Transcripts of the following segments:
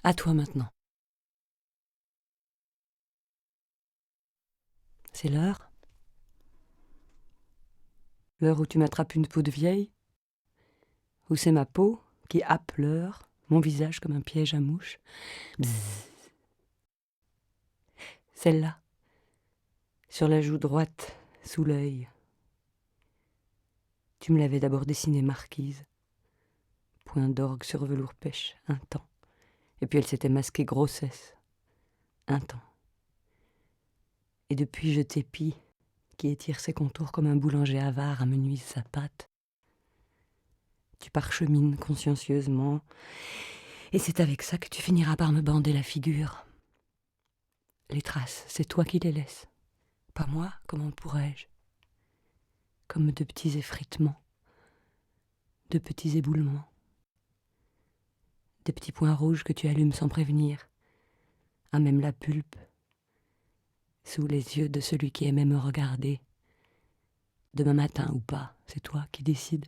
À toi maintenant. C'est l'heure. L'heure où tu m'attrapes une peau de vieille. Où c'est ma peau qui happe l'heure, mon visage comme un piège à mouche. Bzzz. Celle-là, sur la joue droite, sous l'œil. Tu me l'avais d'abord dessinée marquise. Point d'orgue sur velours pêche, un temps. Et puis elle s'était masquée grossesse, un temps. Et depuis je t'épie, qui étire ses contours comme un boulanger avare amenuise sa pâte. Tu parchemines consciencieusement, et c'est avec ça que tu finiras par me bander la figure. Les traces, c'est toi qui les laisses. Pas moi, comment pourrais-je? Comme de petits effritements, de petits éboulements, des petits points rouges que tu allumes sans prévenir, à même la pulpe, sous les yeux de celui qui aimait me regarder. Demain matin ou pas, c'est toi qui décides.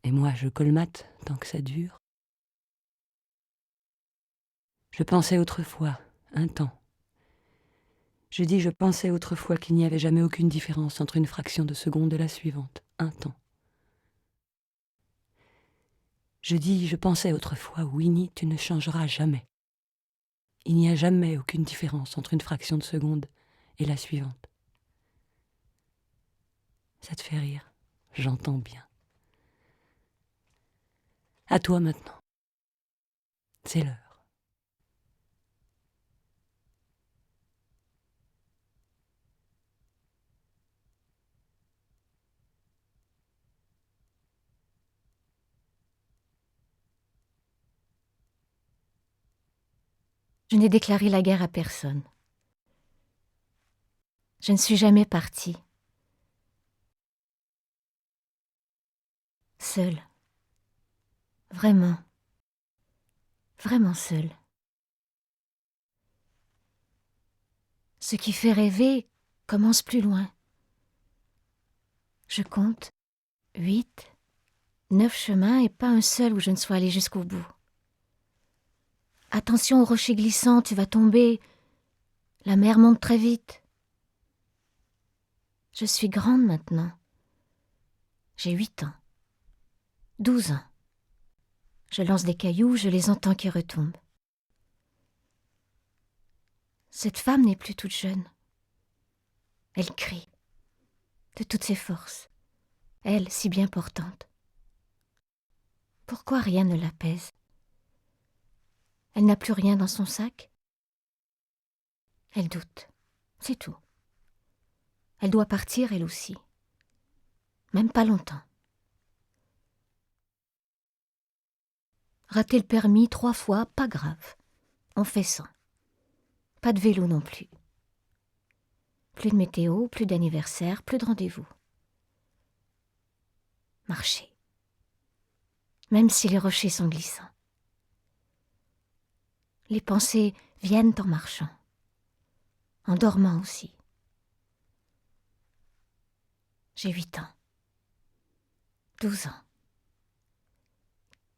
Et moi, je colmate tant que ça dure. Je pensais autrefois, un temps. Je dis, je pensais autrefois qu'il n'y avait jamais aucune différence entre une fraction de seconde et la suivante, un temps. Je dis, je pensais autrefois, Winnie, tu ne changeras jamais. Il n'y a jamais aucune différence entre une fraction de seconde et la suivante. Ça te fait rire, j'entends bien. À toi maintenant. C'est l'heure. Je n'ai déclaré la guerre à personne. Je ne suis jamais partie. Seule. Vraiment. Vraiment seule. Ce qui fait rêver commence plus loin. Je compte 8, 9 chemins et pas un seul où je ne sois allée jusqu'au bout. Attention aux rochers glissants, tu vas tomber. La mer monte très vite. Je suis grande maintenant. J'ai 8 ans. 12 ans. Je lance des cailloux, je les entends qui retombent. Cette femme n'est plus toute jeune. Elle crie, de toutes ses forces. Elle, si bien portante. Pourquoi rien ne l'apaise? Elle n'a plus rien dans son sac? Elle doute, c'est tout. Elle doit partir, elle aussi. Même pas longtemps. Rater le permis 3 fois, pas grave. On fait 100. Pas de vélo non plus. Plus de météo, plus d'anniversaire, plus de rendez-vous. Marcher. Même si les rochers sont glissants. Les pensées viennent en marchant. En dormant aussi. J'ai 8 ans. 12 ans.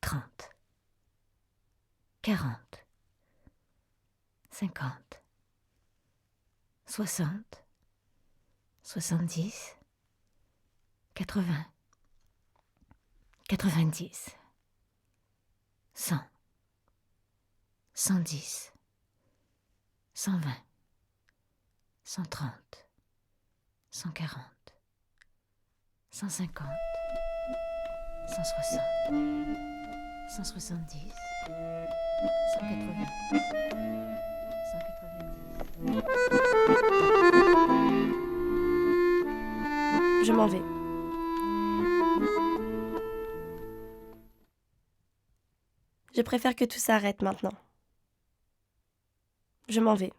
30. 40. 50. 60. 70. 80. 90. 100. 110. 120. 130. 140. 150. 160. 170. 180. 190. Je m'en vais. Je préfère que tout s'arrête maintenant. Je m'en vais.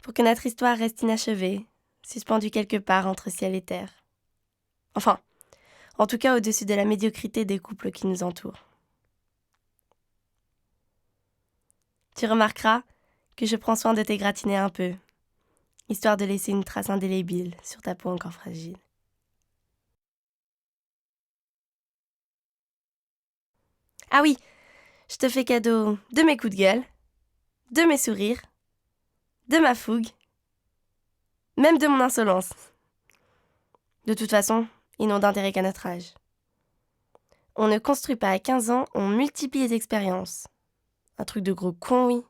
Pour que notre histoire reste inachevée, suspendue quelque part entre ciel et terre. Enfin, en tout cas au-dessus de la médiocrité des couples qui nous entourent. Tu remarqueras que je prends soin de t'égratiner un peu, histoire de laisser une trace indélébile sur ta peau encore fragile. Ah oui, Je te fais cadeau de mes coups de gueule, de mes sourires, de ma fougue, même de mon insolence. De toute façon, ils n'ont d'intérêt qu'à notre âge. On ne construit pas à 15 ans, on multiplie les expériences. Un truc de gros con, oui.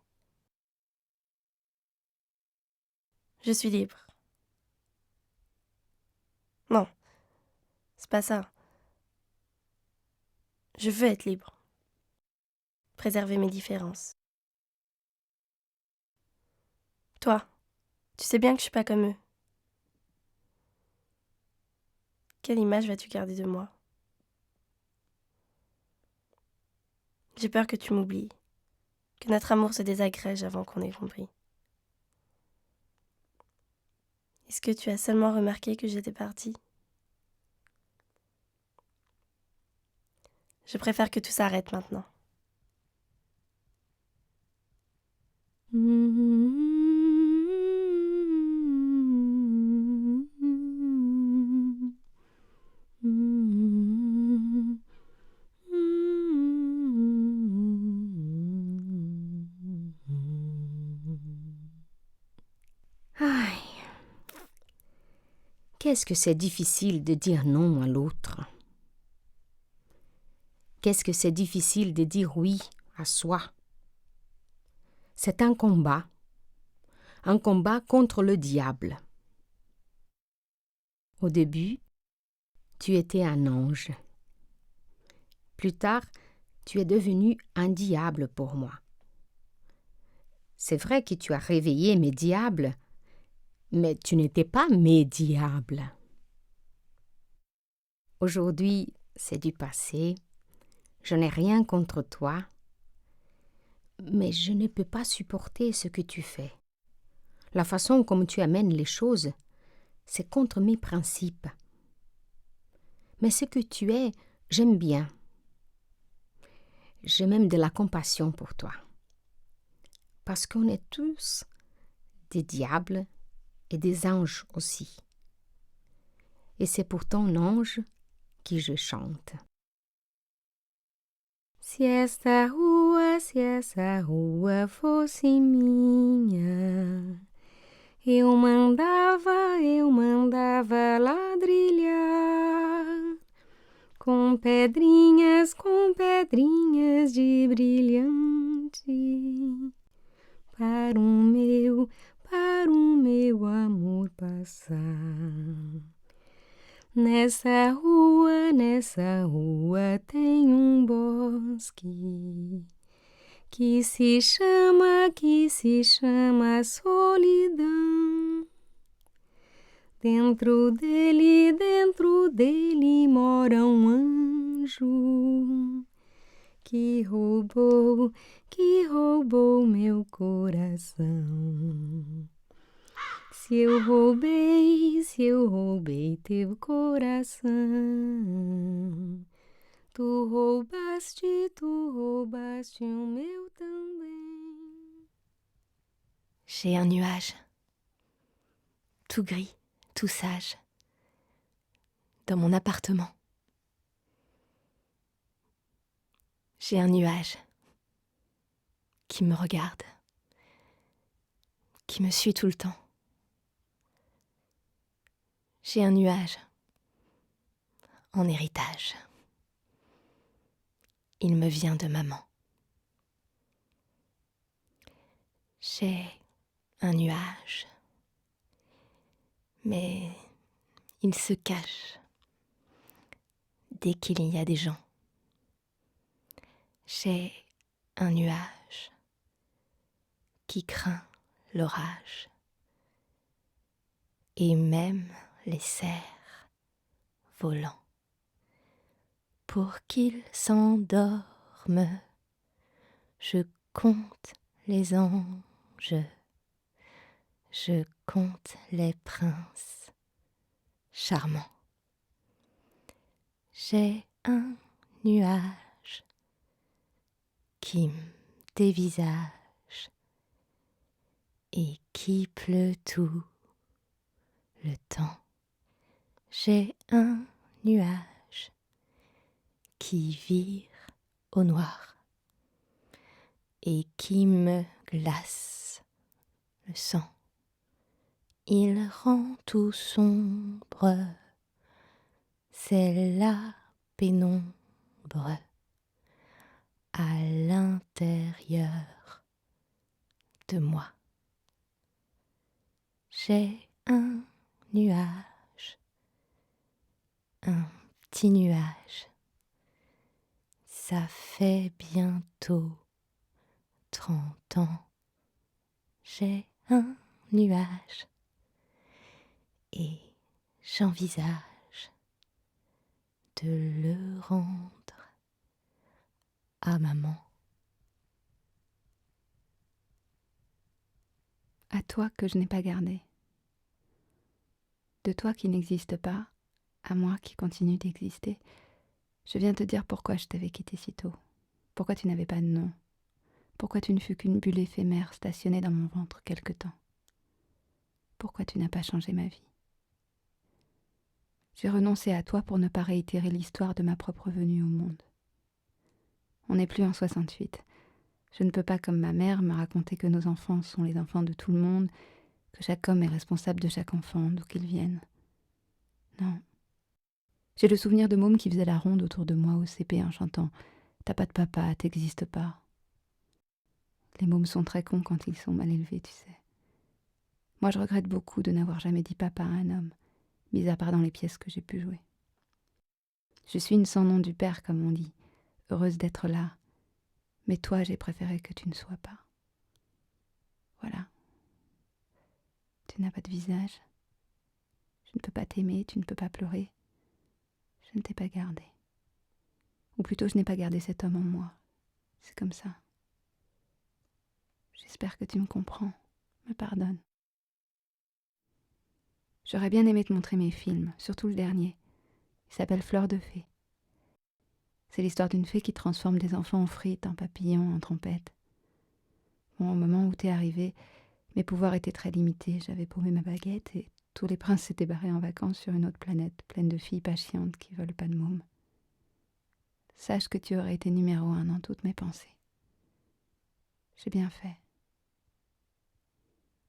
Je suis libre. Non, c'est pas ça. Je veux être libre. Préserver mes différences. Toi, tu sais bien que je suis pas comme eux. Quelle image vas-tu garder de moi? J'ai peur que tu m'oublies, que notre amour se désagrège avant qu'on ait compris. Est-ce que tu as seulement remarqué que j'étais partie? Je préfère que tout s'arrête maintenant. Aïe. Qu'est-ce que c'est difficile de dire non à l'autre. Qu'est-ce que c'est difficile de dire oui à soi. C'est un combat contre le diable. Au début, tu étais un ange. Plus tard, tu es devenu un diable pour moi. C'est vrai que tu as réveillé mes diables, mais tu n'étais pas mes diables. Aujourd'hui, c'est du passé. Je n'ai rien contre toi, mais je ne peux pas supporter ce que tu fais. La façon comme tu amènes les choses, c'est contre mes principes. Mais ce que tu es, j'aime bien. J'ai même de la compassion pour toi. Parce qu'on est tous des diables et des anges aussi. Et c'est pour ton ange que je chante. Se essa rua fosse minha, eu mandava ladrilhar com pedrinhas de brilhante para o meu amor passar. Nessa rua tem bosque que se chama solidão. Dentro dele mora anjo que roubou meu coração. Se eu roubei teu coração, tu roubaste o meu também. J'ai un nuage, tout gris, tout sage, dans mon appartement. J'ai un nuage qui me regarde, qui me suit tout le temps. J'ai un nuage en héritage. Il me vient de maman. J'ai un nuage, mais il se cache dès qu'il y a des gens. J'ai un nuage qui craint l'orage et même les cerfs volants. Pour qu'ils s'endorment, je compte les anges, je compte les princes charmants. J'ai un nuage qui me dévisage et qui pleut tout le temps. J'ai un nuage qui vire au noir et qui me glace le sang. Il rend tout sombre, c'est la pénombre à l'intérieur de moi. J'ai un nuage, un petit nuage. Ça fait bientôt 30 ans. J'ai un nuage et j'envisage de le rendre à maman. À toi que je n'ai pas gardé. De toi qui n'existe pas, à moi qui continue d'exister, je viens te dire pourquoi je t'avais quitté si tôt. Pourquoi tu n'avais pas de nom. Pourquoi tu ne fus qu'une bulle éphémère stationnée dans mon ventre quelque temps. Pourquoi tu n'as pas changé ma vie. J'ai renoncé à toi pour ne pas réitérer l'histoire de ma propre venue au monde. On n'est plus en 68. Je ne peux pas, comme ma mère, me raconter que nos enfants sont les enfants de tout le monde, que chaque homme est responsable de chaque enfant, d'où qu'il vienne. Non. J'ai le souvenir de mômes qui faisaient la ronde autour de moi au CP en chantant « T'as pas de papa, t'existes pas ». Les mômes sont très cons quand ils sont mal élevés, tu sais. Moi, je regrette beaucoup de n'avoir jamais dit papa à un homme, mis à part dans les pièces que j'ai pu jouer. Je suis une sans nom du père, comme on dit, heureuse d'être là. Mais toi, j'ai préféré que tu ne sois pas. Voilà. Tu n'as pas de visage. Je ne peux pas t'aimer, tu ne peux pas pleurer. Je ne t'ai pas gardé. Ou plutôt, je n'ai pas gardé cet homme en moi. C'est comme ça. J'espère que tu me comprends. Me pardonne. J'aurais bien aimé te montrer mes films, surtout le dernier. Il s'appelle Fleur de fée. C'est l'histoire d'une fée qui transforme des enfants en frites, en papillons, en trompettes. Bon, au moment où t'es arrivé, mes pouvoirs étaient très limités. J'avais paumé ma baguette et tous les princes s'étaient barrés en vacances sur une autre planète, pleine de filles patientes qui veulent pas de mômes. Sache que tu aurais été numéro 1 dans toutes mes pensées. J'ai bien fait.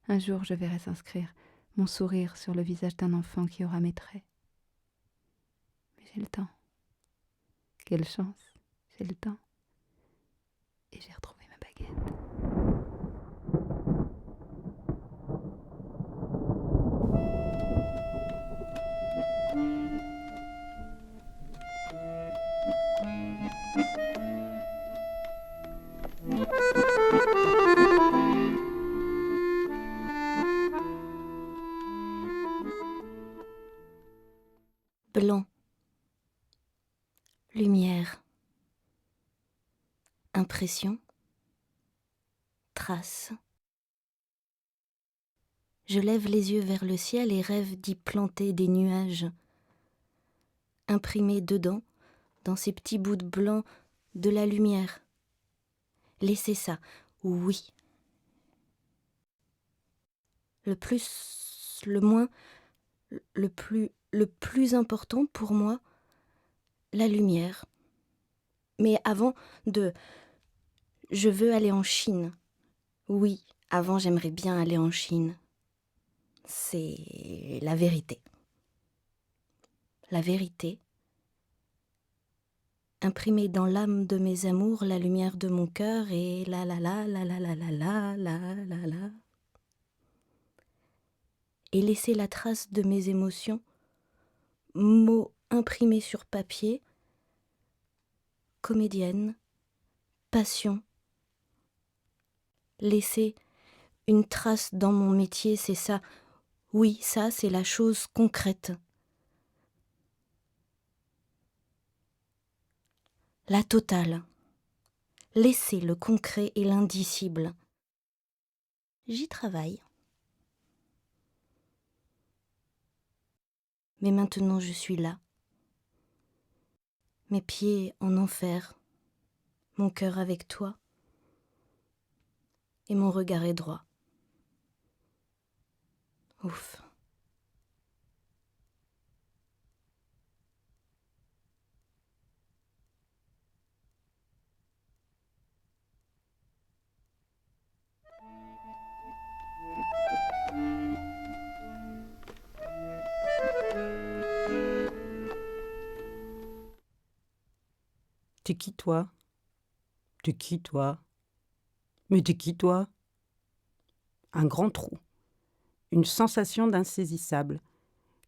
Un jour, je verrai s'inscrire mon sourire sur le visage d'un enfant qui aura mes traits. Mais j'ai le temps. Quelle chance, j'ai le temps. Et j'ai retrouvé ma baguette. Blanc, lumière, impression, trace. Je lève les yeux vers le ciel et rêve d'y planter des nuages, imprimés dedans, dans ces petits bouts de blanc, de la lumière. Laissez ça, oui. Le plus, le moins, le plus important pour moi, la lumière. Mais avant de... Je veux aller en Chine. Oui, avant j'aimerais bien aller en Chine. C'est la vérité. La vérité, imprimée dans l'âme de mes amours, la lumière de mon cœur et la la la la la la la la la la la. Et laisser la trace de mes émotions, mots imprimés sur papier, comédienne, passion. Laisser une trace dans mon métier, c'est ça. Oui, ça, c'est la chose concrète. La totale. Laisser le concret et l'indicible. J'y travaille. Mais maintenant je suis là. Mes pieds en enfer, mon cœur avec toi, et mon regard est droit. Ouf. T'es qui, toi? T'es qui, toi? Mais t'es qui, toi? Un grand trou. Une sensation d'insaisissable.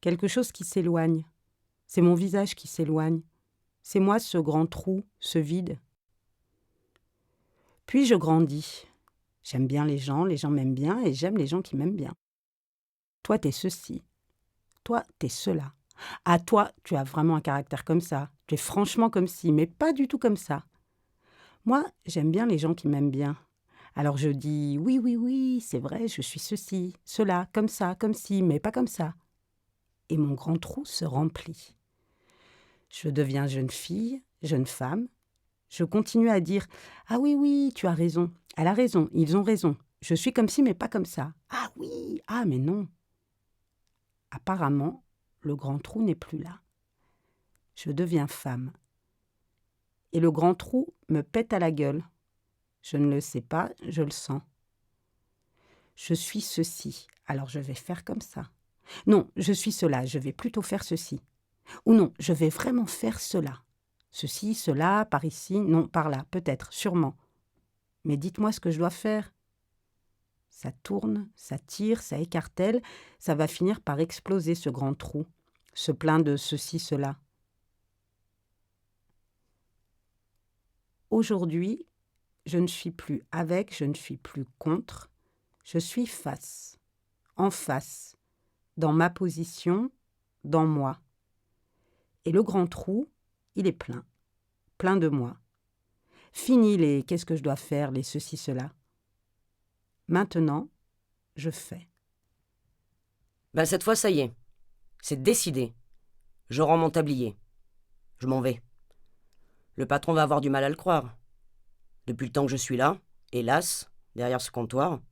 Quelque chose qui s'éloigne. C'est mon visage qui s'éloigne. C'est moi ce grand trou, ce vide. Puis je grandis. J'aime bien les gens m'aiment bien et j'aime les gens qui m'aiment bien. Toi, t'es ceci. Toi, t'es cela. Ah, toi, tu as vraiment un caractère comme ça. Tu es franchement comme ci, mais pas du tout comme ça. Moi, j'aime bien les gens qui m'aiment bien. Alors je dis oui, oui, oui, c'est vrai, je suis ceci, cela, comme ça, comme ci, mais pas comme ça. Et mon grand trou se remplit. Je deviens jeune fille, jeune femme. Je continue à dire « Ah oui, oui, tu as raison. Elle a raison, ils ont raison. Je suis comme ci, mais pas comme ça. Ah oui, ah mais non. » Apparemment, le grand trou n'est plus là. Je deviens femme. Et le grand trou me pète à la gueule. Je ne le sais pas, je le sens. Je suis ceci, alors je vais faire comme ça. Non, je suis cela, je vais plutôt faire ceci. Ou non, je vais vraiment faire cela. Ceci, cela, par ici, non, par là, peut-être, sûrement. Mais dites-moi ce que je dois faire. Ça tourne, ça tire, ça écartèle, ça va finir par exploser ce grand trou, ce plein de ceci, cela. Aujourd'hui, je ne suis plus avec, je ne suis plus contre, je suis face, en face, dans ma position, dans moi. Et le grand trou, il est plein, plein de moi. Fini les « qu'est-ce que je dois faire », les « ceci, cela ». Maintenant, je fais. Ben cette fois, ça y est. C'est décidé. Je rends mon tablier. Je m'en vais. Le patron va avoir du mal à le croire. Depuis le temps que je suis là, hélas, derrière ce comptoir.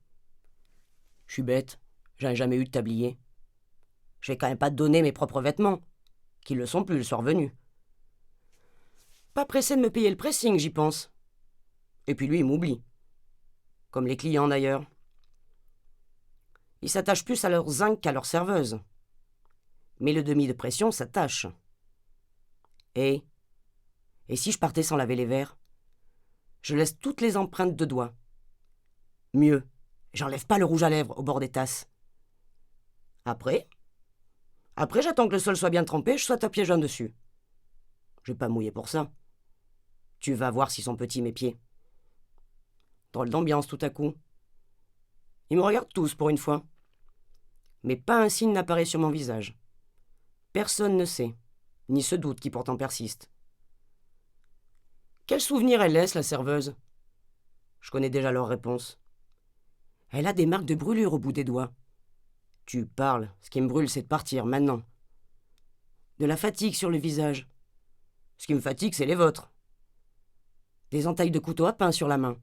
Je suis bête, j'en ai jamais eu de tablier. Je vais quand même pas donner mes propres vêtements, qui le sont plus le soir venu. Pas pressé de me payer le pressing, j'y pense. Et puis lui, il m'oublie. Comme les clients d'ailleurs. Ils s'attachent plus à leur zinc qu'à leur serveuse. Mais le demi de pression s'attache. Et si je partais sans laver les verres? Je laisse toutes les empreintes de doigts. Mieux, j'enlève pas le rouge à lèvres au bord des tasses. Après, j'attends que le sol soit bien trempé, je saute à pieds joints dessus. Je vais pas mouiller pour ça. Tu vas voir s'ils sont petits mes pieds. Drôle d'ambiance tout à coup. Ils me regardent tous pour une fois. Mais pas un signe n'apparaît sur mon visage. Personne ne sait, ni se doute qui pourtant persiste. Quel souvenir elle laisse, la serveuse? Je connais déjà leur réponse. Elle a des marques de brûlure au bout des doigts. Tu parles, ce qui me brûle, c'est de partir, maintenant. De la fatigue sur le visage. Ce qui me fatigue, c'est les vôtres. Des entailles de couteau à pain sur la main.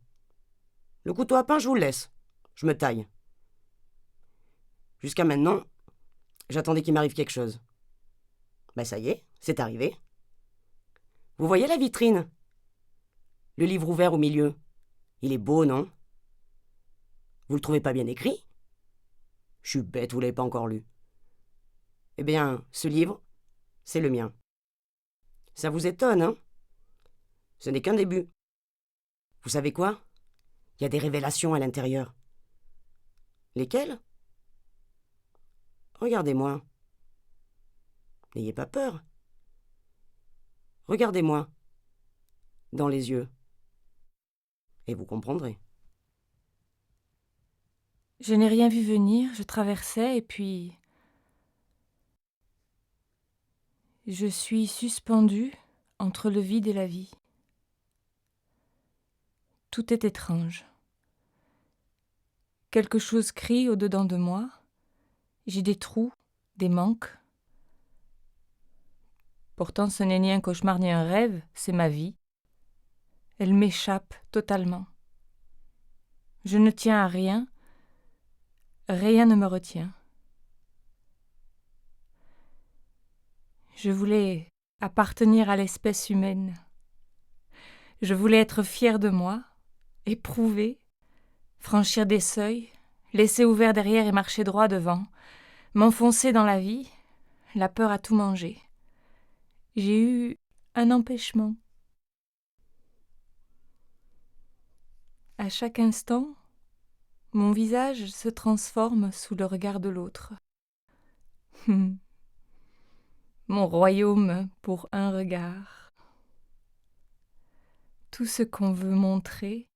Le couteau à pain, je vous le laisse. Je me taille. Jusqu'à maintenant, j'attendais qu'il m'arrive quelque chose. Ben ça y est, c'est arrivé. Vous voyez la vitrine? Le livre ouvert au milieu. Il est beau, non? Vous le trouvez pas bien écrit? Je suis bête, vous l'avez pas encore lu. Eh bien, ce livre, c'est le mien. Ça vous étonne, hein? Ce n'est qu'un début. Vous savez quoi? Il y a des révélations à l'intérieur. Lesquelles? Regardez-moi. N'ayez pas peur. Regardez-moi. Dans les yeux. Et vous comprendrez. Je n'ai rien vu venir, je traversais et puis... Je suis suspendue entre le vide et la vie. Tout est étrange. Quelque chose crie au-dedans de moi. J'ai des trous, des manques. Pourtant, ce n'est ni un cauchemar ni un rêve, c'est ma vie. Elle m'échappe totalement. Je ne tiens à rien, rien ne me retient. Je voulais appartenir à l'espèce humaine. Je voulais être fière de moi, éprouver, franchir des seuils, laisser ouvert derrière et marcher droit devant, m'enfoncer dans la vie, la peur à tout manger. J'ai eu un empêchement. À chaque instant, mon visage se transforme sous le regard de l'autre. Mon royaume pour un regard. Tout ce qu'on veut montrer,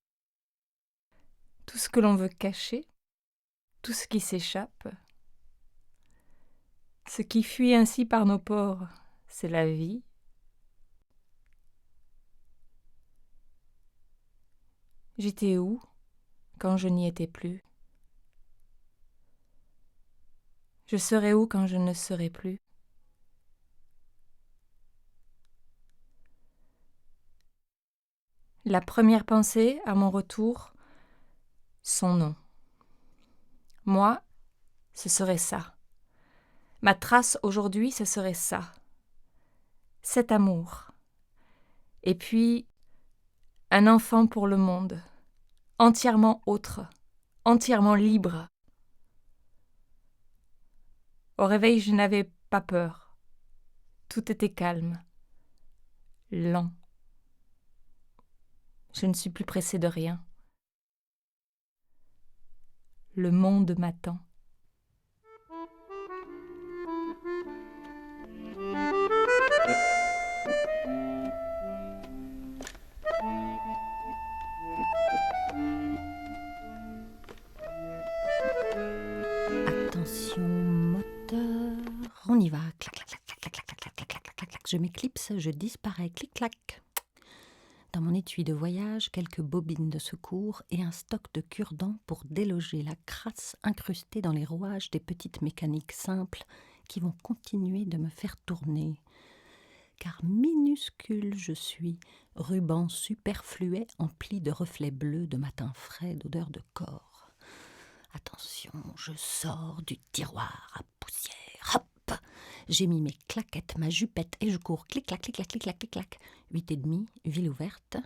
tout ce que l'on veut cacher, tout ce qui s'échappe. Ce qui fuit ainsi par nos pores, c'est la vie. J'étais où quand je n'y étais plus? Je serai où quand je ne serai plus? La première pensée à mon retour, son nom. Moi, ce serait ça. Ma trace aujourd'hui, ce serait ça. Cet amour. Et puis, un enfant pour le monde, entièrement autre, entièrement libre. Au réveil, je n'avais pas peur. Tout était calme, lent. Je ne suis plus pressée de rien. Le monde m'attend. Attention, moteur, on y va. Clac, clac, clac, clac, clac, clac, clac, clac, clac, clac, clac. Je m'éclipse, je disparais. Clic, clac. Dans mon étui de voyage, quelques bobines de secours et un stock de cure-dents pour déloger la crasse incrustée dans les rouages des petites mécaniques simples qui vont continuer de me faire tourner. Car minuscule je suis, ruban superfluet empli de reflets bleus, de matin frais, d'odeur de corps. Attention, je sors du tiroir à poussière. Hop! J'ai mis mes claquettes, ma jupette et je cours. Clic-clac, clic-clac, clic-clac, clic-clac. 8h30, ville ouverte.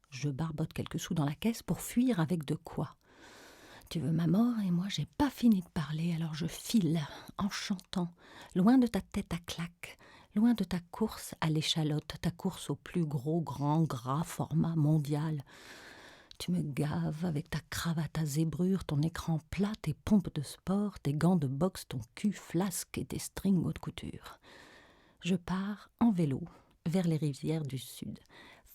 Je barbote quelques sous dans la caisse pour fuir avec de quoi. Tu veux ma mort et moi j'ai pas fini de parler, alors je file en chantant, loin de ta tête à claque, loin de ta course à l'échalote, ta course au plus gros, grand, gras format mondial. Tu me gaves avec ta cravate à zébrure, ton écran plat, tes pompes de sport, tes gants de boxe, ton cul flasque et tes strings haute couture. Je pars en vélo vers les rivières du sud,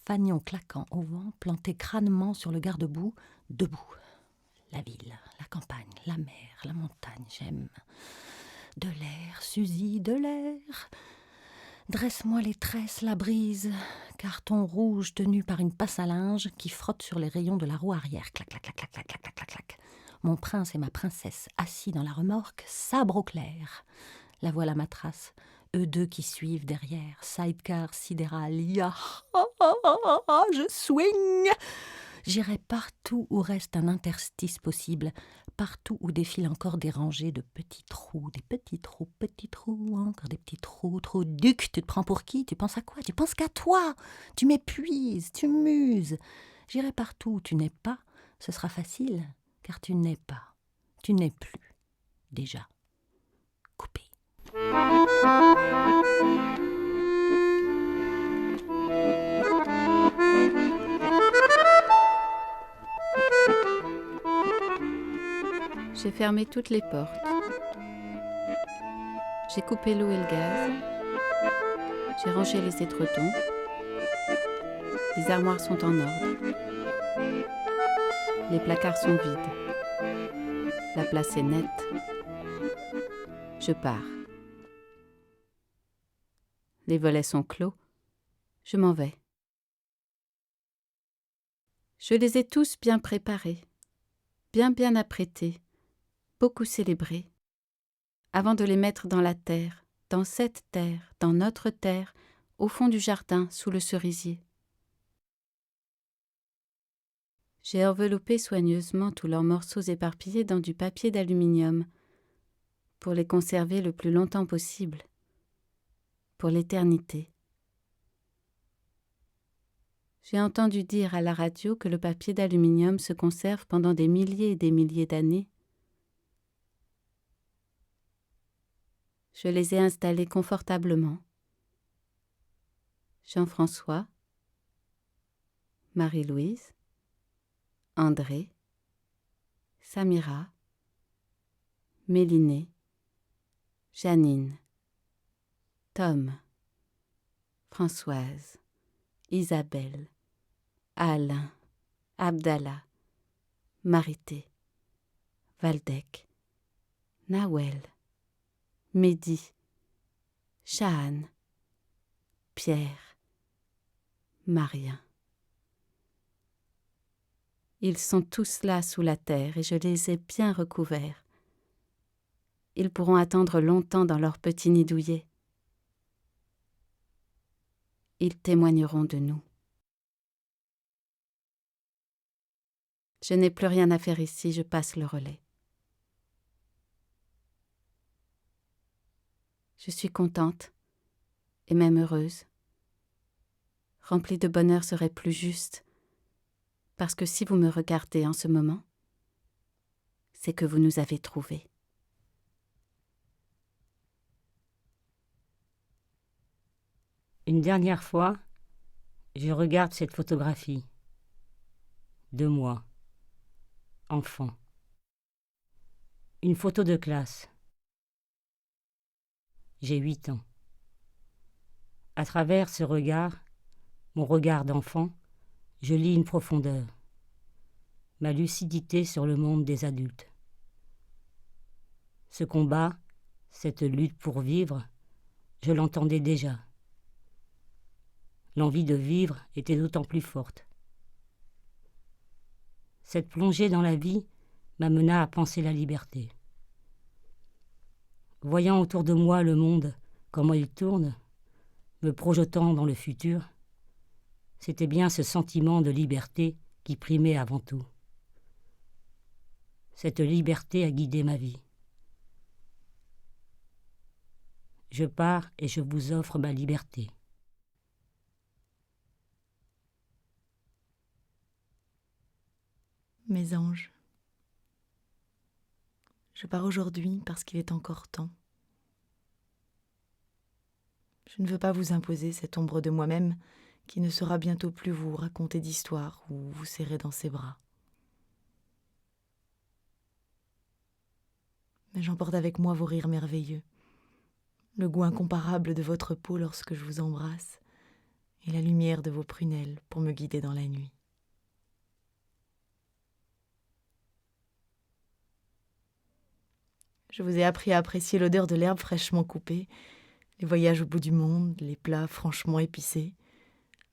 fanion claquant au vent, planté crânement sur le garde-boue, debout. La ville, la campagne, la mer, la montagne, j'aime. De l'air, Suzy, de l'air. Dresse-moi les tresses, la brise, carton rouge tenu par une passe à linge qui frotte sur les rayons de la roue arrière. Clac, clac, clac, clac, clac, clac, clac, clac. Mon prince et ma princesse assis dans la remorque, sabre au clair. La voilà ma trace, eux deux qui suivent derrière, sidecar sidéral, ya, je swing. J'irai partout où reste un interstice possible, partout où défilent encore des rangées de petits trous, encore des petits trous, trous ducs. Tu te prends pour qui? Tu penses à quoi? Tu penses qu'à toi? Tu m'épuises, tu muses. J'irai partout où tu n'es pas, ce sera facile, car tu n'es pas, tu n'es plus, déjà. Coupé. J'ai fermé toutes les portes. J'ai coupé l'eau et le gaz. J'ai rangé les étretons. Les armoires sont en ordre. Les placards sont vides. La place est nette. Je pars. Les volets sont clos. Je m'en vais. Je les ai tous bien préparés, bien apprêtés, beaucoup célébrés, avant de les mettre dans la terre, dans cette terre, dans notre terre, au fond du jardin, sous le cerisier. J'ai enveloppé soigneusement tous leurs morceaux éparpillés dans du papier d'aluminium, pour les conserver le plus longtemps possible, pour l'éternité. J'ai entendu dire à la radio que le papier d'aluminium se conserve pendant des milliers et des milliers d'années. Je les ai installés confortablement. Jean-François, Marie-Louise, André, Samira, Mélinée, Janine, Tom, Françoise, Isabelle, Alain, Abdallah, Marité, Valdec, Nawel, Mehdi, Shahan, Pierre, Marien. Ils sont tous là sous la terre et je les ai bien recouverts. Ils pourront attendre longtemps dans leur petit nid douillet. Ils témoigneront de nous. Je n'ai plus rien à faire ici, je passe le relais. Je suis contente et même heureuse. Remplie de bonheur serait plus juste, parce que si vous me regardez en ce moment, c'est que vous nous avez trouvés. Une dernière fois, je regarde cette photographie de moi, enfant. Une photo de classe. J'ai 8 ans. À travers ce regard, mon regard d'enfant, je lis une profondeur, ma lucidité sur le monde des adultes. Ce combat, cette lutte pour vivre, je l'entendais déjà. L'envie de vivre était d'autant plus forte. Cette plongée dans la vie m'amena à penser la liberté. Voyant autour de moi le monde, comment il tourne, me projetant dans le futur, c'était bien ce sentiment de liberté qui primait avant tout. Cette liberté a guidé ma vie. Je pars et je vous offre ma liberté. Mes anges, je pars aujourd'hui parce qu'il est encore temps. Je ne veux pas vous imposer cette ombre de moi-même qui ne saura bientôt plus vous raconter d'histoires ou vous serrer dans ses bras. Mais j'emporte avec moi vos rires merveilleux, le goût incomparable de votre peau lorsque je vous embrasse et la lumière de vos prunelles pour me guider dans la nuit. Je vous ai appris à apprécier l'odeur de l'herbe fraîchement coupée, les voyages au bout du monde, les plats franchement épicés,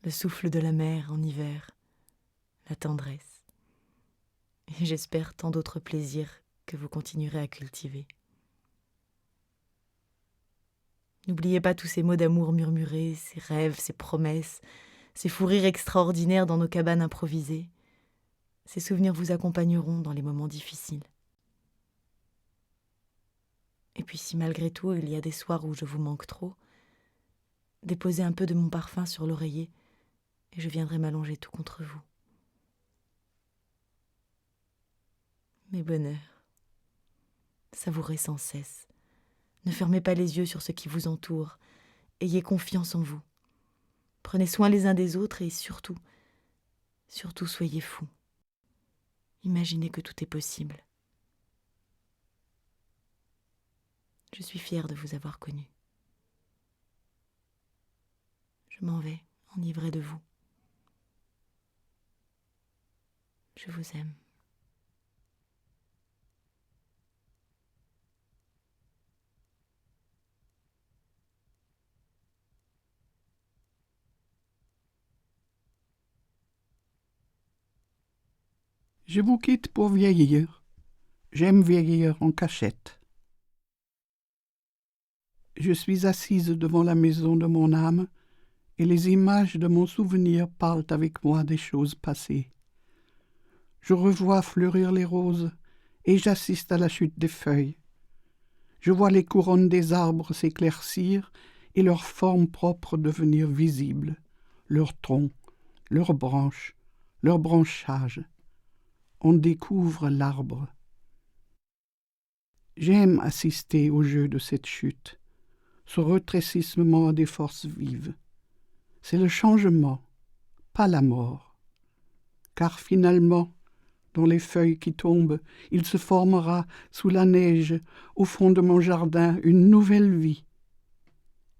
le souffle de la mer en hiver, la tendresse. Et j'espère tant d'autres plaisirs que vous continuerez à cultiver. N'oubliez pas tous ces mots d'amour murmurés, ces rêves, ces promesses, ces fous rires extraordinaires dans nos cabanes improvisées. Ces souvenirs vous accompagneront dans les moments difficiles. Et puis si malgré tout il y a des soirs où je vous manque trop, déposez un peu de mon parfum sur l'oreiller et je viendrai m'allonger tout contre vous. Mes bonheurs, savourez sans cesse. Ne fermez pas les yeux sur ce qui vous entoure. Ayez confiance en vous. Prenez soin les uns des autres et surtout soyez fous. Imaginez que tout est possible. Je suis fière de vous avoir connu. Je m'en vais, enivrée de vous. Je vous aime. Je vous quitte pour vieillir. J'aime vieillir en cachette. Je suis assise devant la maison de mon âme et les images de mon souvenir parlent avec moi des choses passées. Je revois fleurir les roses et j'assiste à la chute des feuilles. Je vois les couronnes des arbres s'éclaircir et leurs formes propres devenir visibles, leurs troncs, leurs branches, leurs branchages. On découvre l'arbre. J'aime assister au jeu de cette chute, ce rétrécissement des forces vives. C'est le changement, pas la mort. Car finalement, dans les feuilles qui tombent, il se formera sous la neige, au fond de mon jardin, une nouvelle vie.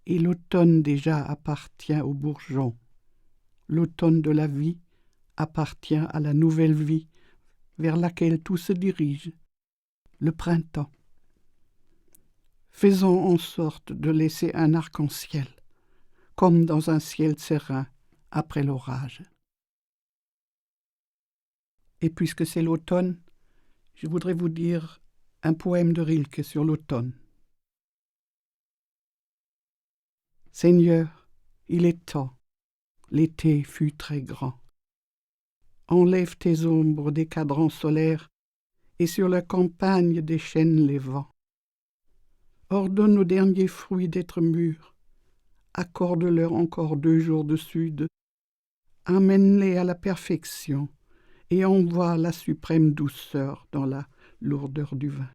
Et l'automne déjà appartient aux bourgeons. L'automne de la vie appartient à la nouvelle vie vers laquelle tout se dirige, le printemps. Faisons en sorte de laisser un arc-en-ciel, comme dans un ciel serein après l'orage. Et puisque c'est l'automne, je voudrais vous dire un poème de Rilke sur l'automne. Seigneur, il est temps, l'été fut très grand. Enlève tes ombres des cadrans solaires et sur la campagne déchaîne les vents. Ordonne aux derniers fruits d'être mûrs, accorde-leur encore 2 jours de sud, amène-les à la perfection et envoie la suprême douceur dans la lourdeur du vin.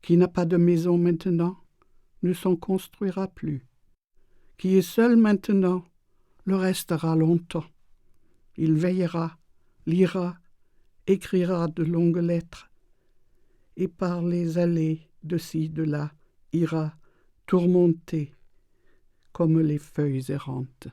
Qui n'a pas de maison maintenant ne s'en construira plus. Qui est seul maintenant le restera longtemps. Il veillera, lira, écrira de longues lettres, et par les allées de ci, de là, ira tourmenter comme les feuilles errantes.